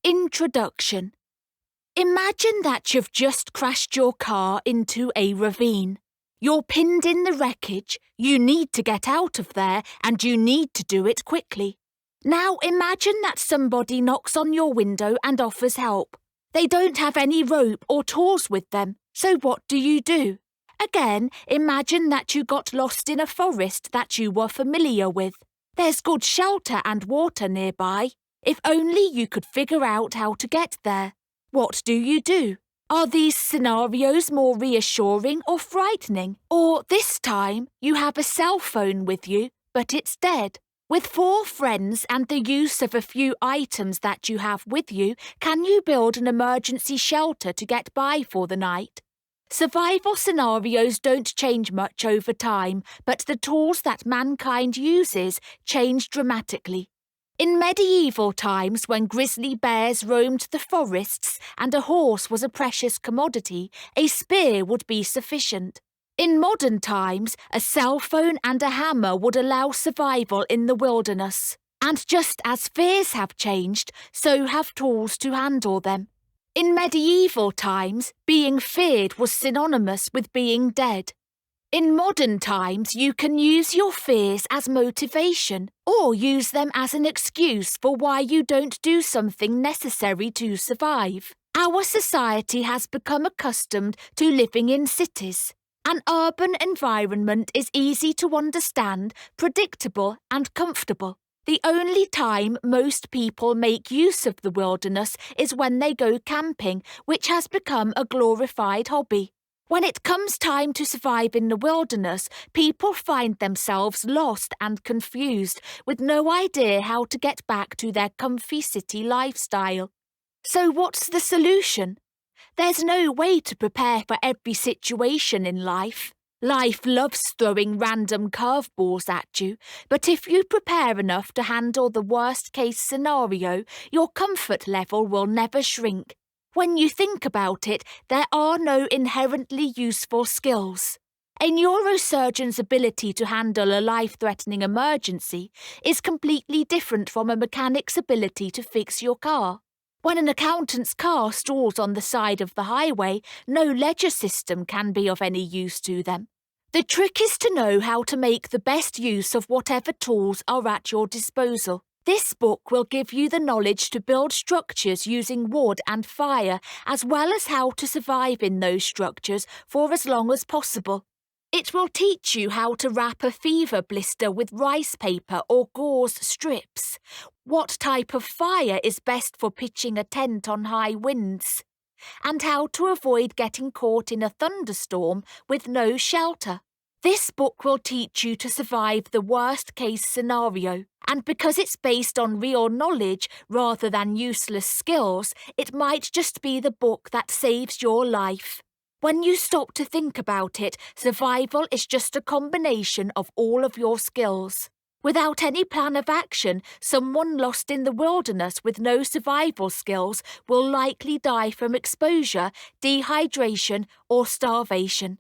Introduction. Imagine that you've just crashed your car into a ravine. You're pinned in the wreckage, you need to get out of there, and you need to do it quickly. Now imagine that somebody knocks on your window and offers help. They don't have any rope or tools with them, so what do? Again, imagine that you got lost in a forest that you were familiar with. There's good shelter and water nearby. If only you could figure out how to get there. What do? Are these scenarios more reassuring or frightening? Or this time, you have a cell phone with you, but it's dead. With 4 friends and the use of a few items that you have with you, can you build an emergency shelter to get by for the night? Survival scenarios don't change much over time, but the tools that mankind uses change dramatically. In medieval times, when grizzly bears roamed the forests and a horse was a precious commodity, a spear would be sufficient. In modern times, a cell phone and a hammer would allow survival in the wilderness. And just as fears have changed, so have tools to handle them. In medieval times, being feared was synonymous with being dead. In modern times, you can use your fears as motivation or use them as an excuse for why you don't do something necessary to survive. Our society has become accustomed to living in cities. An urban environment is easy to understand, predictable and comfortable. The only time most people make use of the wilderness is when they go camping, which has become a glorified hobby. When it comes time to survive in the wilderness, people find themselves lost and confused, with no idea how to get back to their comfy city lifestyle. So what's the solution? There's no way to prepare for every situation in life. Life loves throwing random curveballs at you, but if you prepare enough to handle the worst-case scenario, your comfort level will never shrink. When you think about it, there are no inherently useful skills. A neurosurgeon's ability to handle a life-threatening emergency is completely different from a mechanic's ability to fix your car. When an accountant's car stalls on the side of the highway, no ledger system can be of any use to them. The trick is to know how to make the best use of whatever tools are at your disposal. This book will give you the knowledge to build structures using wood and fire, as well as how to survive in those structures for as long as possible. It will teach you how to wrap a fever blister with rice paper or gauze strips, what type of fire is best for pitching a tent on high winds, and how to avoid getting caught in a thunderstorm with no shelter. This book will teach you to survive the worst-case scenario, and because it's based on real knowledge rather than useless skills, it might just be the book that saves your life. When you stop to think about it, survival is just a combination of all of your skills. Without any plan of action, someone lost in the wilderness with no survival skills will likely die from exposure, dehydration, or starvation.